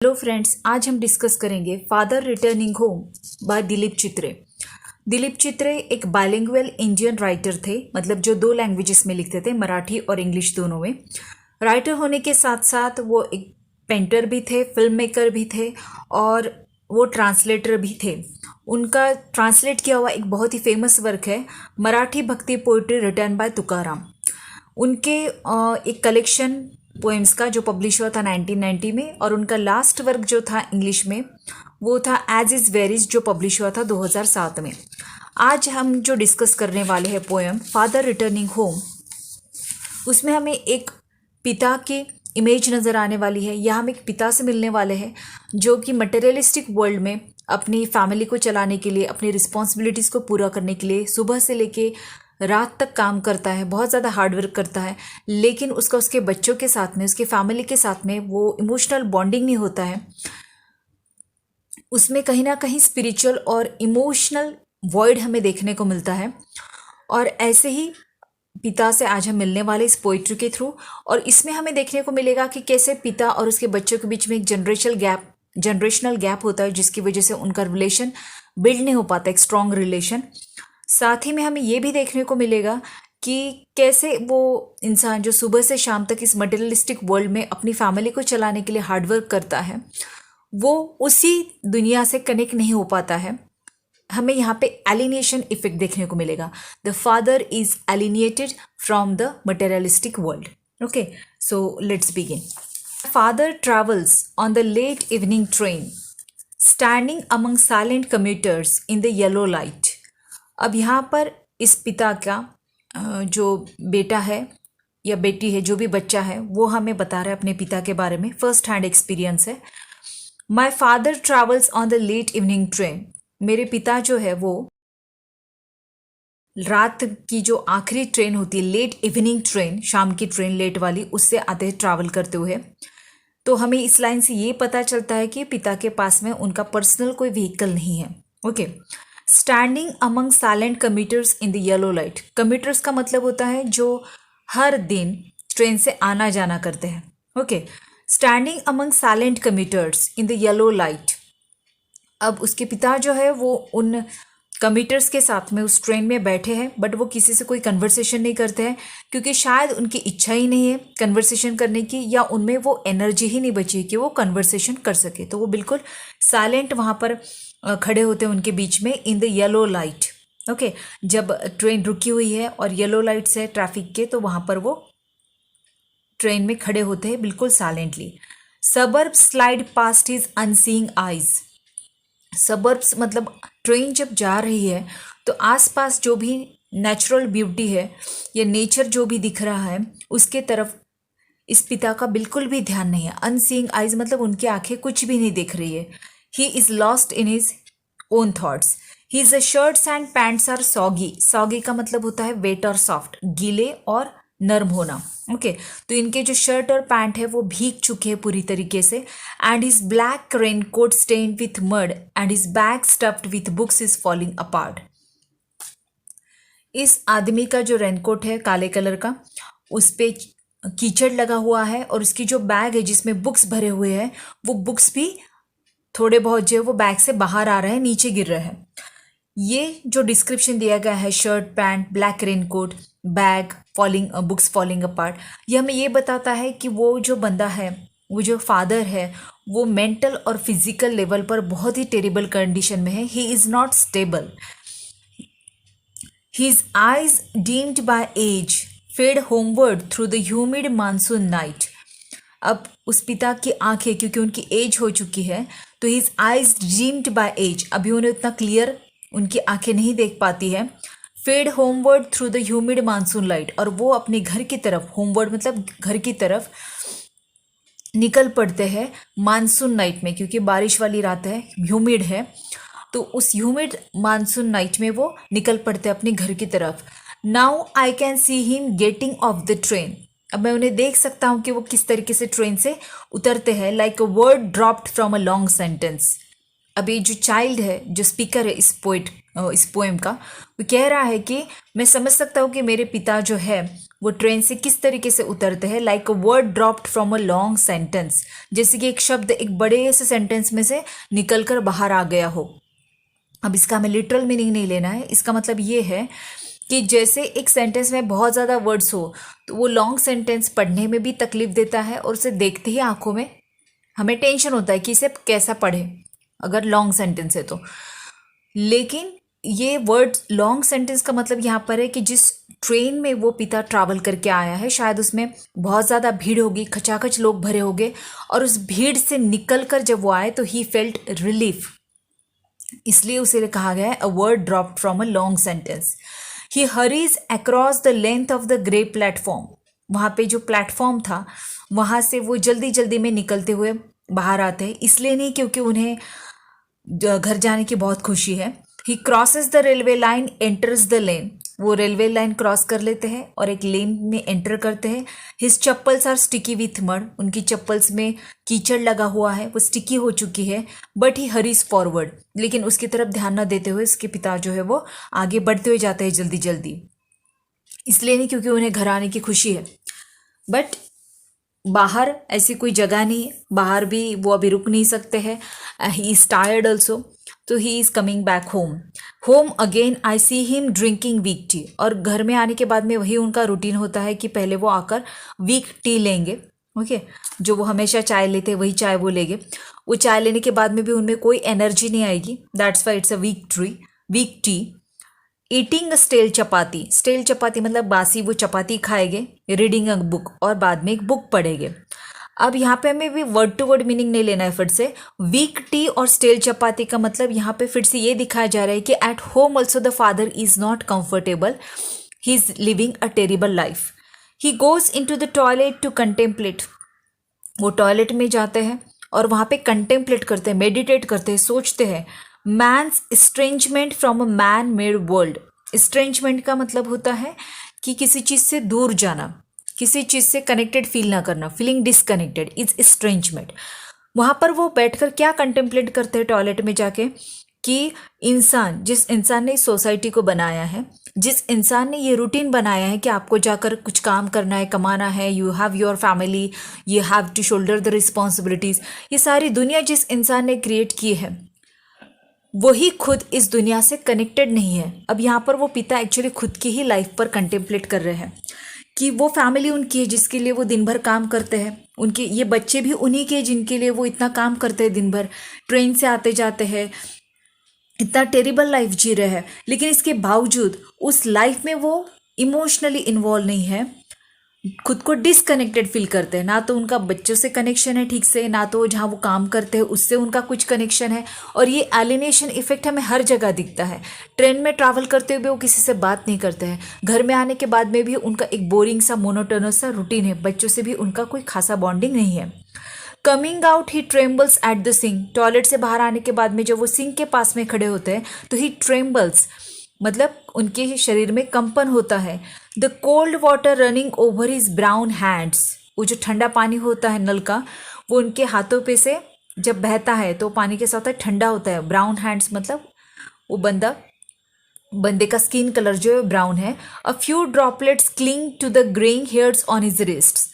Hello friends, आज हम discuss करेंगे father returning home by Dilip Chitre. Dilip Chitre एक बाइलिंगुअल इंडियन राइटर थे, मतलब जो 2 लैंग्वेजेस में लिखते थे, मराठी और इंग्लिश दोनों में। राइटर होने के साथ साथ वो एक पेंटर भी थे, फिल्म मेकर भी थे और वो ट्रांसलेटर भी थे। उनका ट्रांसलेट किया हुआ एक बहुत ही फेमस वर्क है मराठी भक्ति पोइट्री रिटर्न बाय तुकाराम। उनके एक कलेक्शन पोएम्स का जो पब्लिश हुआ था 1990 में, और उनका लास्ट वर्क जो था इंग्लिश में वो था एज इज़ वेर इज़, जो पब्लिश हुआ था 2007 में। आज हम जो डिस्कस करने वाले हैं पोएम फादर रिटर्निंग होम, उसमें हमें एक पिता की इमेज नज़र आने वाली है। या हम एक पिता से मिलने वाले हैं जो कि मटेरियलिस्टिक वर्ल्ड में अपनी फैमिली को चलाने के लिए, अपनी रिस्पॉन्सिबिलिटीज़ को पूरा करने के लिए सुबह से लेके रात तक काम करता है, बहुत ज़्यादा हार्डवर्क करता है, लेकिन उसका उसके बच्चों के साथ में, उसके फैमिली के साथ में वो इमोशनल बॉन्डिंग नहीं होता है। उसमें कहीं ना कहीं स्पिरिचुअल और इमोशनल वॉइड हमें देखने को मिलता है। और ऐसे ही पिता से आज हम मिलने वाले इस पोइट्री के थ्रू, और इसमें हमें देखने को मिलेगा कि कैसे पिता और उसके बच्चों के बीच में एक जनरेशनल गैप होता है, जिसकी वजह से उनका रिलेशन बिल्ड नहीं हो पाता, एक स्ट्रॉन्ग रिलेशन। साथ ही में हमें ये भी देखने को मिलेगा कि कैसे वो इंसान जो सुबह से शाम तक इस मटेरियलिस्टिक वर्ल्ड में अपनी फैमिली को चलाने के लिए हार्डवर्क करता है, वो उसी दुनिया से कनेक्ट नहीं हो पाता है। हमें यहाँ पे एलिनेशन इफेक्ट देखने को मिलेगा। The father is alienated from the materialistic world. Okay, so let's begin. Father travels on the late evening train, standing among silent commuters in the yellow light. अब यहाँ पर इस पिता का जो बेटा है या बेटी है, जो भी बच्चा है, वो हमें बता रहा है अपने पिता के बारे में। फर्स्ट हैंड एक्सपीरियंस है। My father travels on the late evening train. मेरे पिता जो है वो रात की जो आखिरी ट्रेन होती है, लेट इवनिंग ट्रेन, शाम की ट्रेन लेट वाली, उससे आते हैं ट्रैवल करते हुए। तो हमें इस लाइन से ये पता चलता है कि पिता के पास में उनका पर्सनल कोई व्हीकल नहीं है। Okay, standing among silent commuters in the yellow light. Commuters का मतलब होता है जो हर दिन ट्रेन से आना जाना करते हैं। Okay, standing among silent commuters in the yellow light. अब उसके पिता जो है वो उन कम्यूटर्स के साथ में उस ट्रेन में बैठे हैं, बट वो किसी से कोई कन्वर्सेशन नहीं करते हैं, क्योंकि शायद उनकी इच्छा ही नहीं है कन्वर्सेशन करने की, या उनमें वो एनर्जी ही नहीं बची कि वो कन्वर्सेशन कर सके। तो वो बिल्कुल साइलेंट वहाँ पर खड़े होते हैं उनके बीच में, इन द येलो लाइट। ओके, जब ट्रेन रुकी हुई है और येलो लाइट्स है ट्रैफिक के, तो वहाँ पर वो ट्रेन में खड़े होते हैं बिल्कुल silently. Suburb slide past his unseeing eyes. Suburbs मतलब ट्रेन जब जा रही है तो आसपास जो भी नेचुरल ब्यूटी है या नेचर जो भी दिख रहा है, उसके तरफ इस पिता का बिल्कुल भी ध्यान नहीं है। अनसीइंग आइज मतलब उनकी आंखें कुछ भी नहीं देख रही है। He is lost in his own thoughts. His shirts and pants are soggy. Soggy का मतलब होता है वेट और सॉफ्ट, गीले और नर्म होना। ओके, तो इनके जो शर्ट और पैंट है वो भीग चुके हैं पूरी तरीके से। And his black raincoat stained with mud and his bag stuffed with books is falling apart. इस आदमी का जो रेनकोट है काले कलर का, उस पे कीचड़ लगा हुआ है, और उसकी जो बैग है जिसमें बुक्स भरे हुए हैं, वो बुक्स भी थोड़े बहुत जो है वो बैग से बाहर आ रहे हैं, नीचे गिर रहे हैं। ये जो डिस्क्रिप्शन दिया गया है, shirt pant, black raincoat, bag, falling books falling apart, ये हमें ये बताता है कि वो जो बंदा है, वो जो फादर है, वो मेंटल और फिजिकल लेवल पर बहुत ही टेरिबल कंडीशन में है। He is not stable. His eyes, dimmed by age, fade homeward through the humid monsoon night. अब उस पिता की आंखें, क्योंकि उनकी एज हो चुकी है, तो his eyes dimmed by age, अभी उन्हें उतना क्लियर उनकी आंखें नहीं देख पाती है। Fade homeward through the humid monsoon light, और वो अपने घर की तरफ, होमवर्ड मतलब घर की तरफ निकल पड़ते हैं मानसून नाइट में, क्योंकि बारिश वाली रात है, ह्यूमिड है, तो उस ह्यूमिड मानसून नाइट में वो निकल पड़ते अपने घर की तरफ। Now I can see him getting off the train. अब मैं उन्हें देख सकता हूँ कि वो किस तरीके से ट्रेन से उतरते हैं। Like a word dropped from a long sentence. अब ये जो चाइल्ड है, जो स्पीकर है इस पोएम का, वो कह रहा है कि मैं समझ सकता हूँ कि मेरे पिता जो है वो ट्रेन से किस तरीके से उतरते हैं, like a word dropped from a long sentence, जैसे कि एक शब्द एक बड़े से सेंटेंस में से निकलकर बाहर आ गया हो। अब इसका हमें लिटरल मीनिंग नहीं लेना है, इसका मतलब ये है कि जैसे एक सेंटेंस में बहुत ज़्यादा वर्ड्स हो तो वो लॉन्ग सेंटेंस पढ़ने में भी तकलीफ देता है और उसे देखते ही आंखों में हमें टेंशन होता है कि इसे कैसा पढ़े अगर लॉन्ग सेंटेंस है तो। लेकिन ये वर्ड लॉन्ग सेंटेंस का मतलब यहाँ पर है कि जिस ट्रेन में वो पिता ट्रैवल करके आया है शायद उसमें बहुत ज़्यादा भीड़ होगी, खचाखच लोग भरे होंगे, और उस भीड़ से निकल कर जब वो आए तो ही फेल्ट रिलीफ, इसलिए उसे कहा गया है a word dropped from a long sentence. He hurries across the length of the grey platform, वहाँ पे जो प्लेटफॉर्म था वहाँ से वो जल्दी जल्दी में निकलते हुए बाहर आते हैं, इसलिए नहीं क्योंकि उन्हें घर जाने की बहुत खुशी है। He crosses the railway line, enters the lane, वो रेलवे लाइन क्रॉस कर लेते हैं और एक लेन में एंटर करते हैं। His chappals are sticky with mud, उनकी चप्पल्स में कीचड़ लगा हुआ है, वो स्टिकी हो चुकी है। बट ही हरीज फॉरवर्ड, लेकिन उसकी तरफ ध्यान न देते हुए उसके पिता जो है वो आगे बढ़ते हुए जाते हैं जल्दी जल्दी, इसलिए नहीं क्योंकि उन्हें घर आने की खुशी है। बट बाहर ऐसी कोई जगह नहीं है, बाहर भी वो अभी रुक नहीं सकते हैं। ही इज़ टायर्ड ऑल्सो, तो he is coming back home. Home again I see him drinking weak tea, और घर में आने के बाद में वही उनका रूटीन होता है कि पहले वो आकर वीक टी लेंगे। ओके, जो वो हमेशा चाय लेते हैं वही चाय वो लेंगे। वो चाय लेने के बाद में भी उनमें कोई एनर्जी नहीं आएगी, that's why it's a weak tea. Eating stale chapati, stale chapati मतलब बासी वो चपाती खाएंगे। रीडिंग अ बुक, और बाद में एक बुक पढ़ेंगे। अब यहाँ पे हमें भी वर्ड टू वर्ड मीनिंग नहीं लेना है फिर से। वीक टी और स्टेल चपाती का मतलब यहाँ पे फिर से ये दिखाया जा रहा है कि at home also the father is not comfortable, he is living a terrible life. He goes in to the toilet to contemplate, वो टॉयलेट में जाते हैं और वहाँ पे कंटेम्पलेट करते हैं, मेडिटेट करते हैं, सोचते हैं। Man's estrangement from a man made world, estrangement का मतलब होता है कि किसी चीज़ से दूर जाना, किसी चीज़ से कनेक्टेड फील ना करना, फीलिंग डिसकनेक्टेड इज इस्ट्रेंजमेंट। वहाँ पर वो बैठकर क्या कंटेम्पलेट करते हैं टॉयलेट में जाके, कि इंसान, जिस इंसान ने इस सोसाइटी को बनाया है, जिस इंसान ने ये रूटीन बनाया है कि आपको जाकर कुछ काम करना है, कमाना है, you have your family, you have to shoulder the responsibilities, ये सारी दुनिया जिस इंसान ने क्रिएट की है वही खुद इस दुनिया से कनेक्टेड नहीं है। अब यहाँ पर वो पिता एक्चुअली खुद की ही लाइफ पर कंटेम्पलेट कर रहे हैं कि वो फैमिली उनकी है जिसके लिए वो दिन भर काम करते हैं, उनके ये बच्चे भी उन्हीं के जिनके लिए वो इतना काम करते हैं, दिन भर ट्रेन से आते जाते हैं, इतना टेरिबल लाइफ जी रहे हैं, लेकिन इसके बावजूद उस लाइफ में वो इमोशनली इन्वॉल्व नहीं है, खुद को डिसकनेक्टेड फील करते हैं। ना तो उनका बच्चों से कनेक्शन है ठीक से, ना तो जहाँ वो काम करते हैं उससे उनका कुछ कनेक्शन है, और ये एलिनेशन इफेक्ट हमें हर जगह दिखता है। ट्रेन में ट्रैवल करते हुए वो किसी से बात नहीं करते हैं, घर में आने के बाद में भी उनका एक बोरिंग सा मोनोटोनस सा रूटीन है, बच्चों से भी उनका कोई खासा बॉन्डिंग नहीं है। Coming out he trembles at the sink, toilet से बाहर आने के बाद में जब वो सिंक के पास में खड़े होते हैं तो ही ट्रेम्बल्स मतलब उनके शरीर में कंपन होता है। The cold water running over his brown hands, वो जो ठंडा पानी होता है नल का वो उनके हाथों पे से जब बहता है तो पानी के साथ ठंडा होता है। ब्राउन हैंड्स मतलब वो बंदे का स्किन कलर जो है ब्राउन है। A few droplets cling to the graying hairs on his wrists,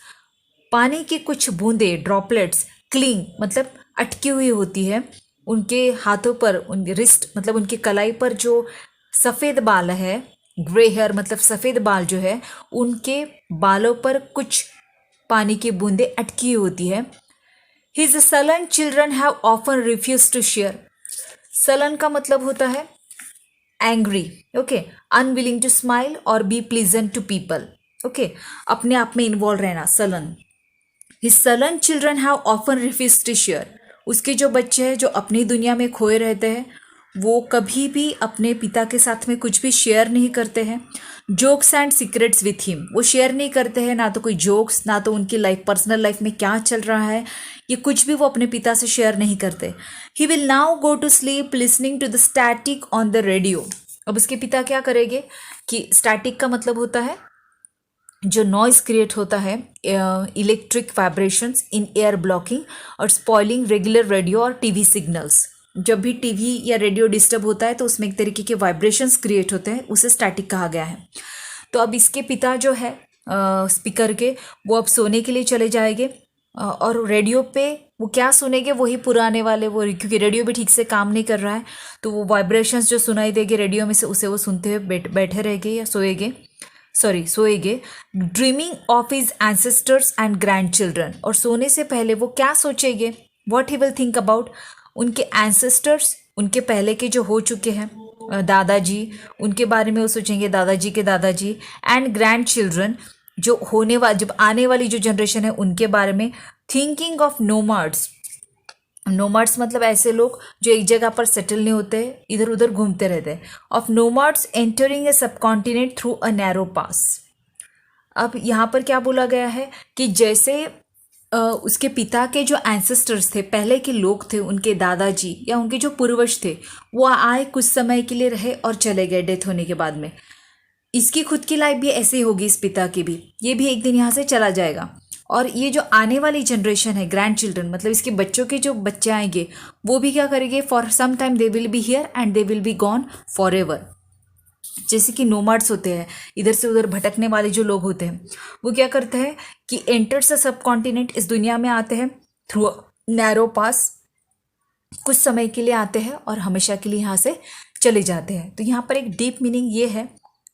पानी की कुछ बूंदे ड्रॉपलेट्स, क्लिंग मतलब अटकी हुई होती है उनके हाथों पर, उनके रिस्ट मतलब उनकी कलाई पर जो सफ़ेद बाल है, ग्रे हेयर मतलब सफ़ेद बाल जो है, उनके बालों पर कुछ पानी की बूंदें अटकी होती है। His sullen children have often refuse to share, sullen का मतलब होता है angry, okay, unwilling to smile और be pleasant to people, okay, अपने आप में इन्वॉल्व रहना, sullen. His sullen children have often refuse to share, उसके जो बच्चे हैं जो अपनी दुनिया में खोए रहते हैं वो कभी भी अपने पिता के साथ में कुछ भी शेयर नहीं करते हैं। Jokes and secrets with him, वो शेयर नहीं करते हैं, ना तो कोई जोक्स, ना तो उनकी लाइफ पर्सनल लाइफ में क्या चल रहा है, ये कुछ भी वो अपने पिता से शेयर नहीं करते। He will now go to sleep listening to the static on the radio, अब उसके पिता क्या करेंगे कि स्टैटिक का मतलब होता है जो नॉइज़ क्रिएट होता है, electric vibrations in air blocking और स्पॉइलिंग रेगुलर रेडियो और टीवी सिग्नल्स। जब भी टीवी या रेडियो डिस्टर्ब होता है तो उसमें एक तरीके के वाइब्रेशंस क्रिएट होते हैं, उसे स्टैटिक कहा गया है। तो अब इसके पिता जो है स्पीकर के, वो अब सोने के लिए चले जाएंगे। और रेडियो पे वो क्या सुनेंगे, वही पुराने वाले वो, क्योंकि रेडियो भी ठीक से काम नहीं कर रहा है, तो वो वाइब्रेशंस जो सुनाई देंगे रेडियो में से उसे वो सुनते हुए बैठे रहेंगे या सोएंगे। Dreaming of his ancestors and grandchildren, और सोने से पहले वो क्या सोचेंगे, what he will think about उनके एंसेस्टर्स, उनके पहले के जो हो चुके हैं दादाजी, उनके बारे में वो सोचेंगे, दादाजी के दादाजी, एंड ग्रैंड चिल्ड्रन, जो होने वाली जब आने वाली जो जनरेशन है उनके बारे में। थिंकिंग ऑफ नोमाड्स मतलब ऐसे लोग जो एक जगह पर सेटल नहीं होते, इधर उधर घूमते रहते हैं। Of nomads entering a subcontinent through a narrow pass. अब यहाँ पर क्या बोला गया है कि जैसे उसके पिता के जो एंसेस्टर्स थे, पहले के लोग थे, उनके दादाजी या उनके जो पूर्वज थे, वो आए, कुछ समय के लिए रहे और चले गए डेथ होने के बाद में। इसकी खुद की लाइफ भी ऐसे ही होगी, इस पिता की भी, ये भी एक दिन यहाँ से चला जाएगा। और ये जो आने वाली जनरेशन है, ग्रैंड चिल्ड्रन, मतलब इसके बच्चों के जो बच्चे आएंगे, वो भी क्या करेंगे, for some time they will be here and they will be gone for ever. जैसे कि नोमाड्स होते हैं, इधर से उधर भटकने वाले जो लोग होते हैं, वो क्या करते हैं कि एंटर्स अ सब कॉन्टिनेंट, इस दुनिया में आते हैं थ्रू नैरो पास, कुछ समय के लिए आते हैं और हमेशा के लिए यहाँ से चले जाते हैं। तो यहाँ पर एक डीप मीनिंग ये है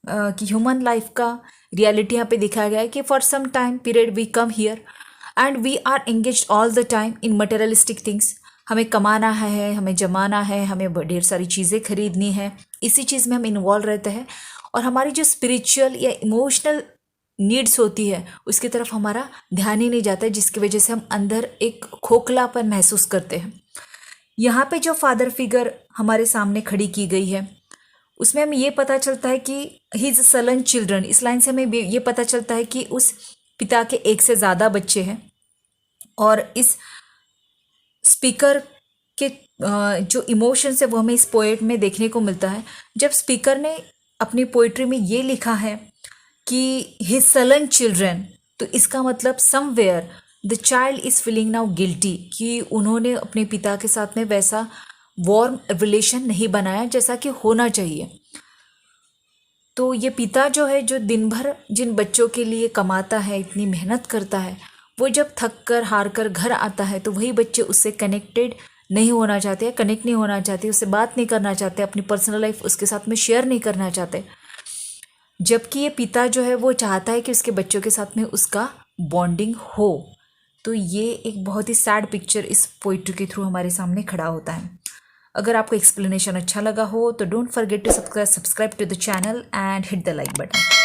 कि ह्यूमन लाइफ का रियलिटी यहाँ पे दिखाया गया है कि for some time period we come here and we are engaged all the time in materialistic things. हमें कमाना है, हमें जमाना है, हमें ढेर सारी चीज़ें खरीदनी है, इसी चीज़ में हम इन्वॉल्व रहते हैं। और हमारी जो स्पिरिचुअल या इमोशनल नीड्स होती है उसकी तरफ हमारा ध्यान ही नहीं जाता है, जिसकी वजह से हम अंदर एक खोखलापन महसूस करते हैं। यहाँ पे जो फादर फिगर हमारे सामने खड़ी की गई है, उसमें हमें ये पता चलता है कि हिज सलन चिल्ड्रन, इस लाइन से हमें ये पता चलता है कि उस पिता के एक से ज़्यादा बच्चे हैं। और इस स्पीकर के जो इमोशंस है वो हमें इस पोएट में देखने को मिलता है। जब स्पीकर ने अपनी पोइट्री में ये लिखा है कि हिज सलन चिल्ड्रन, तो इसका मतलब somewhere the child is feeling now guilty, कि उन्होंने अपने पिता के साथ में वैसा वार्म रिलेशन नहीं बनाया जैसा कि होना चाहिए। तो ये पिता जो है, जो दिन भर जिन बच्चों के लिए कमाता है, इतनी मेहनत करता है, वो जब थक कर हार कर घर आता है तो वही बच्चे उससे कनेक्टेड नहीं होना चाहते, कनेक्ट नहीं होना चाहते, उससे बात नहीं करना चाहते, अपनी पर्सनल लाइफ उसके साथ में शेयर नहीं करना चाहते। जबकि ये पिता जो है वो चाहता है कि उसके बच्चों के साथ में उसका बॉन्डिंग हो। तो ये एक बहुत ही सैड पिक्चर इस पोइट्री के थ्रू हमारे सामने खड़ा होता है। अगर आपको एक्सप्लेनेशन अच्छा लगा हो तो don't forget to subscribe to the channel and hit the like button.